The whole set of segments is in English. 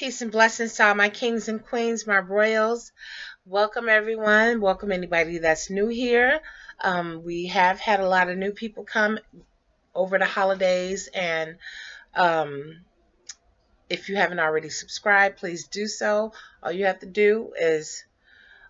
Peace and blessings to all my kings and queens, my royals. Welcome, everyone. Welcome, anybody that's new here. We have had a lot of new people come over the holidays, and um, if you haven't already subscribed, please do so. All you have to do is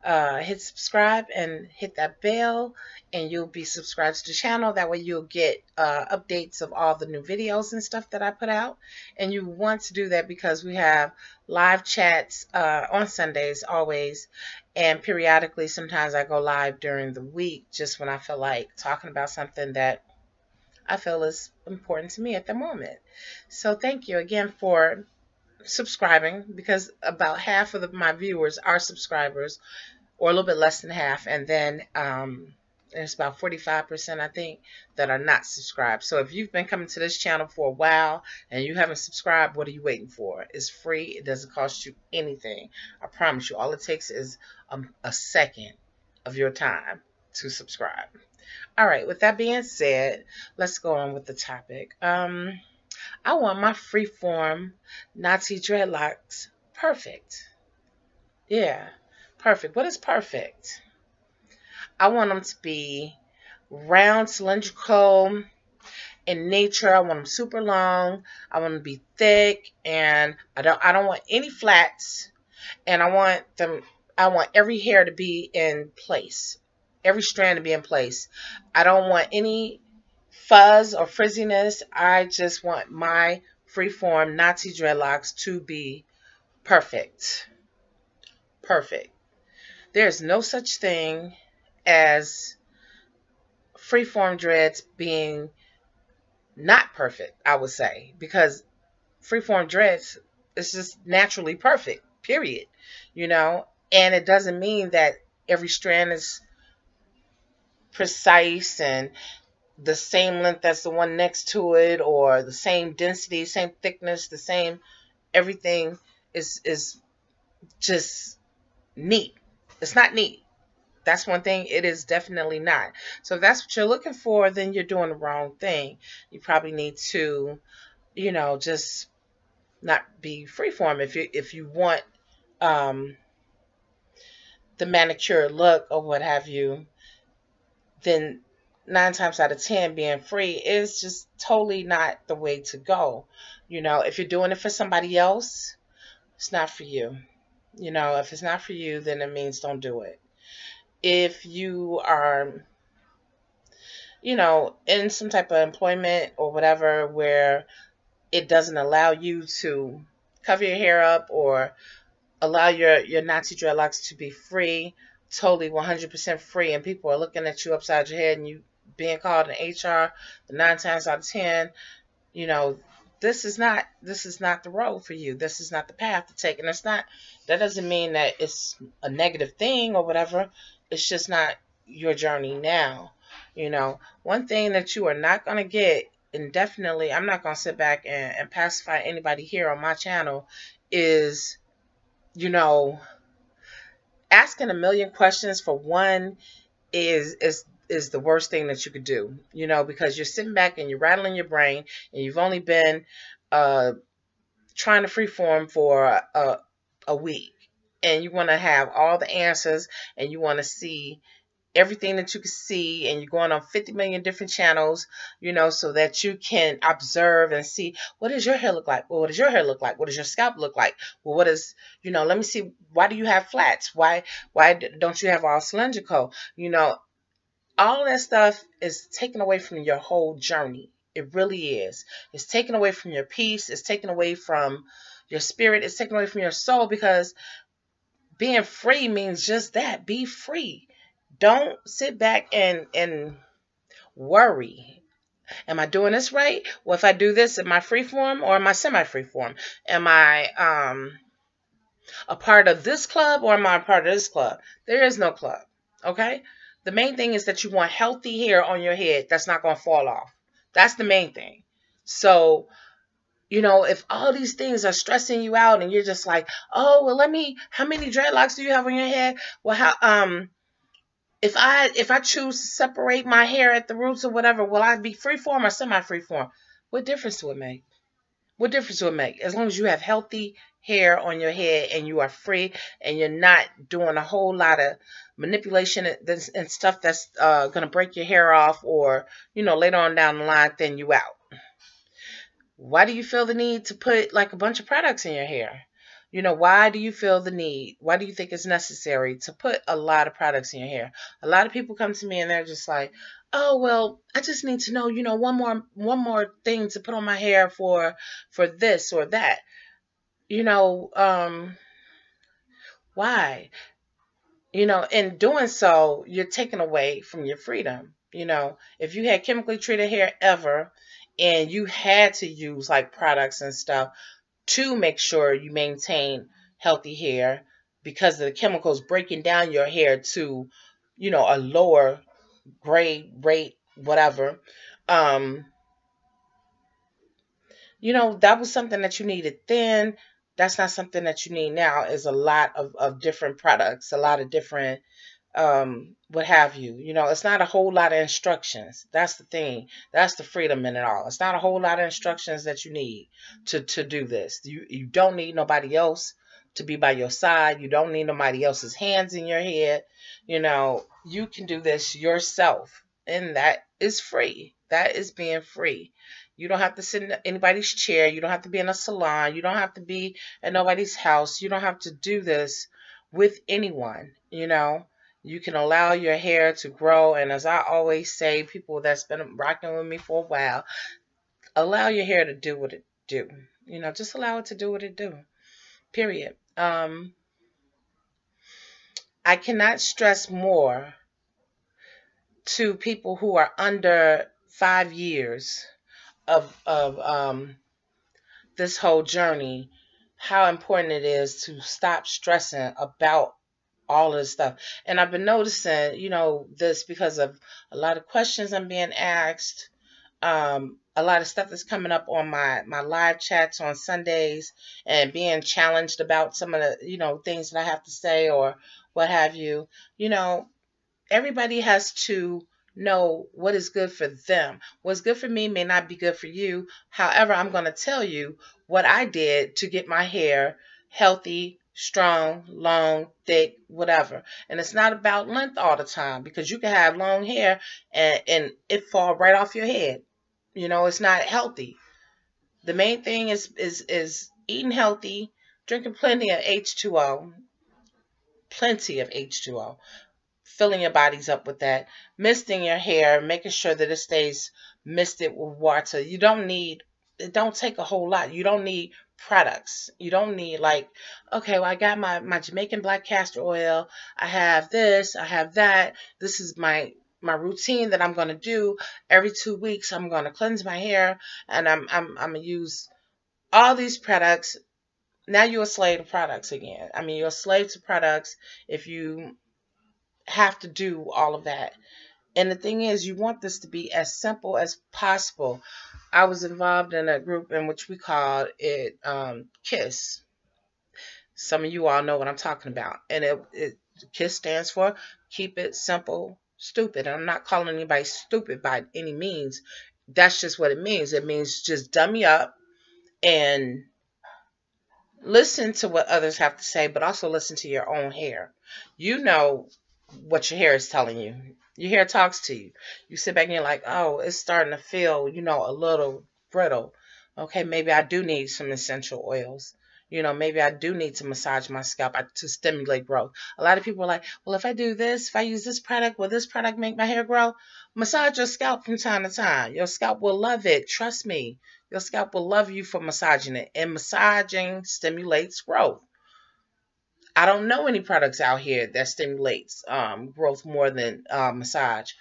hit subscribe and hit that bell, and you'll be subscribed to the channel. That way you'll get updates of all the new videos and stuff that I put out. And you want to do that because we have live chats on Sundays always, and periodically sometimes I go live during the week just when I feel like talking about something that I feel is important to me at the moment. So thank you again for subscribing, because about half of my viewers are subscribers, or a little bit less than half, and then there's about 45%, I think, that are not subscribed. So if you've been coming to this channel for a while and you haven't subscribed, what are you waiting for? It's free. It doesn't cost you anything. I promise you. All it takes is a second of your time to subscribe. All right, with that being said, let's go on with the topic. I want my freeform Natty dreadlocks perfect. Yeah, perfect. What is perfect? I want them to be round, cylindrical in nature. I want them super long. I want them to be thick, and I don't want any flats. And I want every hair to be in place. Every strand to be in place. I don't want any fuzz or frizziness. I just want my freeform Natty dreadlocks to be perfect. Perfect. There's no such thing as freeform dreads being not perfect, I would say, because freeform dreads is just naturally perfect, period. And it doesn't mean that every strand is precise and the same length as the one next to it, or the same density, same thickness, the same everything is just neat. It's not neat. That's one thing. It is definitely not. So if that's what you're looking for, then you're doing the wrong thing. You probably need to, just not be freeform. If you want the manicure look or what have you, then 9 times out of 10 being free is just totally not the way to go. If you're doing it for somebody else, it's not for you. If it's not for you, then it means don't do it. If you are, in some type of employment or whatever where it doesn't allow you to cover your hair up or allow your Natty dreadlocks to be free, totally 100% free, and people are looking at you upside your head and you being called in HR, the 9 times out of 10, this is not the road for you. This is not the path to take. And that doesn't mean that it's a negative thing or whatever. It's just not your journey now. One thing that you are not going to get, and definitely I'm not going to sit back and pacify anybody here on my channel, is, asking a million questions for one is the worst thing that you could do, because you're sitting back and you're rattling your brain, and you've only been trying to freeform for a week, and you want to have all the answers, and you want to see everything that you can see, and you're going on 50 million different channels, so that you can observe and see, what does your hair look like? Well, what does your hair look like? What does your scalp look like? Well, what is, let me see, why do you have flats? Why don't you have all cylindrical? All that stuff is taken away from your whole journey. It really is. It's taken away from your peace. It's taken away from your spirit. It's taken away from your soul, because being free means just that. Be free. Don't sit back and worry. Am I doing this right? Well, if I do this, am I freeform or am I semi-freeform? Am I a part of this club or am I a part of this club? There is no club. Okay? The main thing is that you want healthy hair on your head that's not going to fall off. That's the main thing. So, if all these things are stressing you out and you're just like, oh, well, how many dreadlocks do you have on your head? Well, if I choose to separate my hair at the roots or whatever, will I be freeform or semi-freeform? What difference do it make? What difference will it make? As long as you have healthy hair on your head and you are free and you're not doing a whole lot of manipulation and stuff that's going to break your hair off, or, later on down the line, thin you out. Why do you feel the need to put like a bunch of products in your hair? Why do you feel the need? Why do you think it's necessary to put a lot of products in your hair? A lot of people come to me and they're just like, "Oh, well, I just need to know, one more thing to put on my hair for this or that." You know, um, why? In doing so, you're taking away from your freedom. If you had chemically treated hair ever and you had to use like products and stuff to make sure you maintain healthy hair because of the chemicals breaking down your hair to, a lower grade rate, whatever. Um, that was something that you needed then. That's not something that you need now. Is a lot of different products, a lot of different what have you. It's not a whole lot of instructions. That's the thing. That's the freedom in it all. It's not a whole lot of instructions that you need to do this. You don't need nobody else to be by your side. You don't need nobody else's hands in your head. You can do this yourself, and that is free. That is being free. You don't have to sit in anybody's chair. You don't have to be in a salon. You don't have to be at nobody's house. You don't have to do this with anyone. You can allow your hair to grow. And as I always say, people that's been rocking with me for a while, allow your hair to do what it do. Just allow it to do what it do. Period. I cannot stress more to people who are under 5 years of this whole journey how important it is to stop stressing about all of this stuff. And I've been noticing, this because of a lot of questions I'm being asked, a lot of stuff that's coming up on my live chats on Sundays, and being challenged about some of the, things that I have to say or what have you. Everybody has to know what is good for them. What's good for me may not be good for you. However, I'm going to tell you what I did to get my hair healthy, strong, long, thick, whatever. And it's not about length all the time, because you can have long hair and it fall right off your head. It's not healthy. The main thing is eating healthy, drinking plenty of H2O, filling your bodies up with that, misting your hair, making sure that it stays misted with water. It don't take a whole lot. You don't need products. You don't need like, okay, well, I got my Jamaican black castor oil. I have this, I have that. This is my routine that I'm going to do every 2 weeks. I'm going to cleanse my hair, and I'm going to use all these products. Now you're a slave to products again. I mean, you're a slave to products if you have to do all of that. And the thing is, you want this to be as simple as possible. I was involved in a group in which we called it KISS. Some of you all know what I'm talking about. And KISS stands for Keep It Simple, Stupid. And I'm not calling anybody stupid by any means. That's just what it means. It means just dummy up and listen to what others have to say, but also listen to your own hair. You know what your hair is telling you. Your hair talks to you. You sit back and you're like, oh, it's starting to feel, a little brittle. Okay, maybe I do need some essential oils. Maybe I do need to massage my scalp to stimulate growth. A lot of people are like, well, if I do this, if I use this product, will this product make my hair grow? Massage your scalp from time to time. Your scalp will love it. Trust me. Your scalp will love you for massaging it. And massaging stimulates growth. I don't know any products out here that stimulates growth more than massage.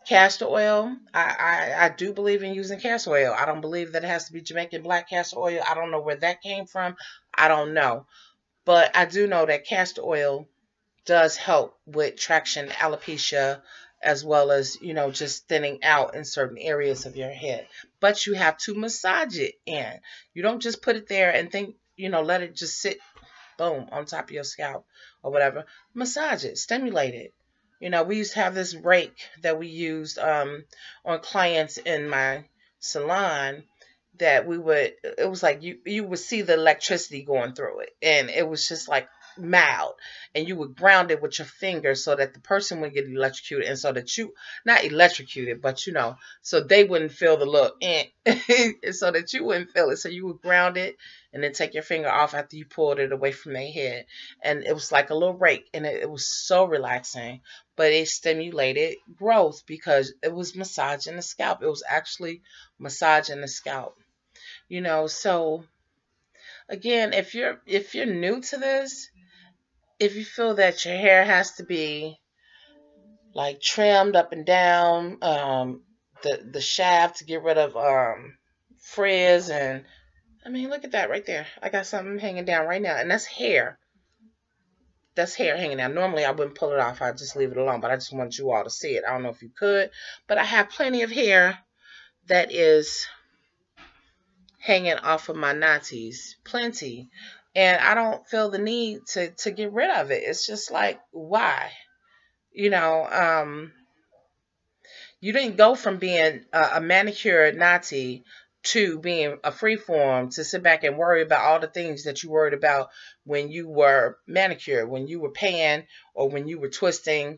Castor oil, I do believe in using castor oil. I don't believe that it has to be Jamaican black castor oil. I don't know where that came from. I don't know. But I do know that castor oil does help with traction alopecia, as well as, just thinning out in certain areas of your head. But you have to massage it in. You don't just put it there and think, let it just sit, boom, on top of your scalp or whatever. Massage it, stimulate it. We used to have this rake that we used on clients in my salon that it was like you would see the electricity going through it, and it was just like mild, and you would ground it with your finger so that the person would get electrocuted, and so that you not electrocuted, but so they wouldn't feel the look, and so that you wouldn't feel it, so you would ground it and then take your finger off after you pulled it away from their head, and it was like a little rake, and it was so relaxing, but it stimulated growth because it was massaging the scalp. It was actually massaging the scalp. So again, if you're new to this, if you feel that your hair has to be like trimmed up and down, the shaft to get rid of frizz, and I mean, look at that right there. I got something hanging down right now, and that's hair. That's hair hanging down. Normally I wouldn't pull it off. I'd just leave it alone, but I just want you all to see it. I don't know if you could, but I have plenty of hair that is hanging off of my natties, plenty, and I don't feel the need to get rid of it. It's just like, why? You know, you didn't go from being a manicured natty to being a freeform to sit back and worry about all the things that you worried about when you were manicured, when you were paying, or when you were twisting,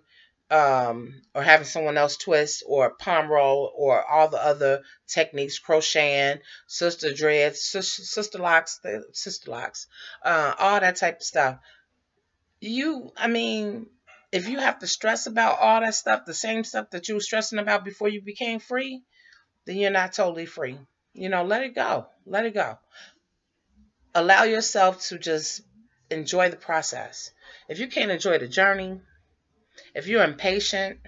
or having someone else twist, or palm roll, or all the other techniques, crocheting, sister dreads, sister locks, all that type of stuff. I mean, if you have to stress about all that stuff, the same stuff that you were stressing about before you became free, then you're not totally free. Let it go. Let it go. Allow yourself to just enjoy the process. If you can't enjoy the journey, if you're impatient,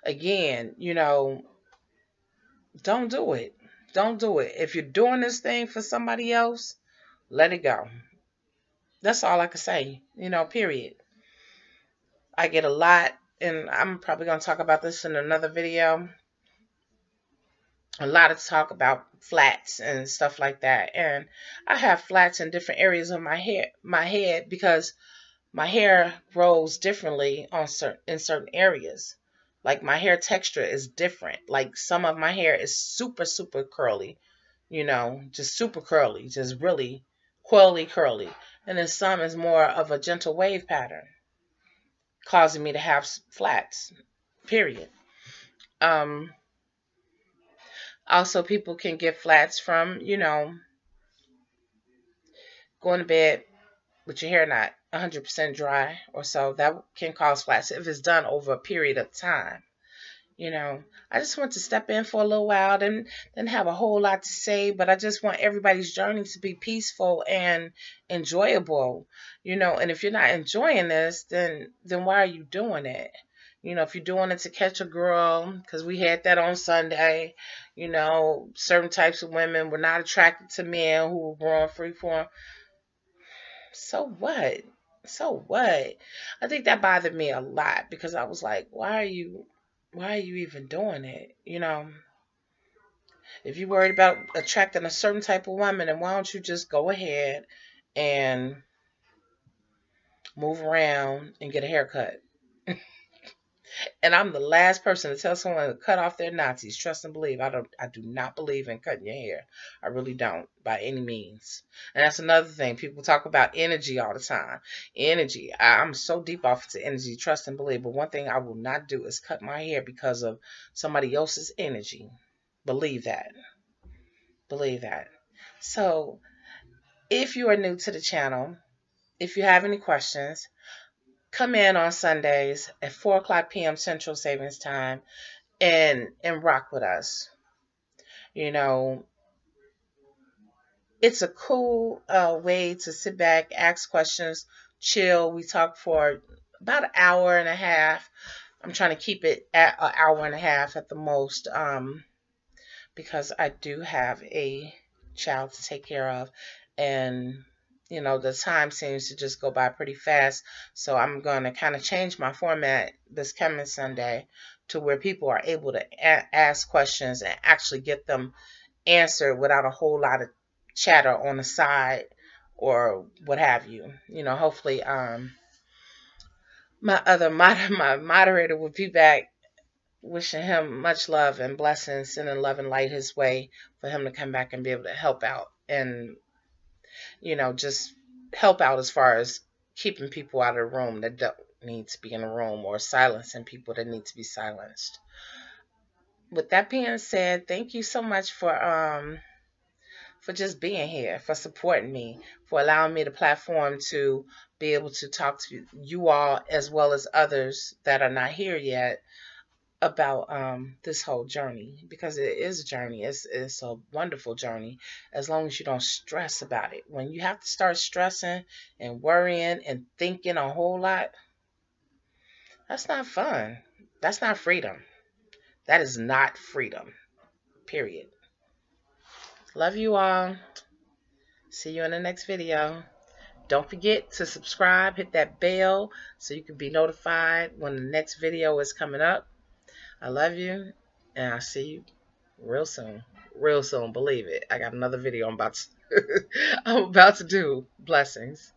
again, don't do it. Don't do it. If you're doing this thing for somebody else, let it go. That's all I can say, period. I get a lot, and I'm probably going to talk about this in another video. A lot of talk about flats and stuff like that. And I have flats in different areas of my head, because my hair grows differently in certain areas. Like, my hair texture is different. Like, some of my hair is super, super curly, just super curly, just really curly. And then some is more of a gentle wave pattern, causing me to have flats, period. Also, people can get flats from, going to bed with your hair not 100% dry or so. That can cause flats if it's done over a period of time. I just want to step in for a little while, and then have a whole lot to say, but I just want everybody's journey to be peaceful and enjoyable, and if you're not enjoying this, then why are you doing it? If you're doing it to catch a girl, because we had that on Sunday, certain types of women were not attracted to men who were growing freeform. So what? So what? I think that bothered me a lot, because I was like, why are you even doing it? If you're worried about attracting a certain type of woman, then why don't you just go ahead and move around and get a haircut? And I'm the last person to tell someone to cut off their Nazis. Trust and believe. I do not believe in cutting your hair. I really don't, by any means. And that's another thing. People talk about energy all the time. Energy. I'm so deep off into energy. Trust and believe. But one thing I will not do is cut my hair because of somebody else's energy. Believe that. Believe that. So, if you are new to the channel, if you have any questions, come in on Sundays at 4 o'clock p.m. Central Savings Time and rock with us. It's a cool way to sit back, ask questions, chill. We talk for about an hour and a half. I'm trying to keep it at an hour and a half at the most, because I do have a child to take care of, and the time seems to just go by pretty fast. So I'm going to kind of change my format this coming Sunday to where people are able to ask questions and actually get them answered without a whole lot of chatter on the side or what have you. Hopefully my other my moderator will be back wishing him much love and blessings, sending love and light his way for him to come back and be able to help out and, just help out as far as keeping people out of the room that don't need to be in the room, or silencing people that need to be silenced. With that being said, thank you so much for just being here, for supporting me, for allowing me the platform to be able to talk to you all as well as others that are not here yet about this whole journey, because it is a journey. It's a wonderful journey as long as you don't stress about it. When you have to start stressing and worrying and thinking a whole lot, that's not fun. That's not freedom. That is not freedom. Period. Love you all. See you in the next video. Don't forget to subscribe, hit that bell so you can be notified when the next video is coming up. I love you, and I'll see you real soon. Real soon, believe it. I got another video I'm about to I'm about to do. Blessings.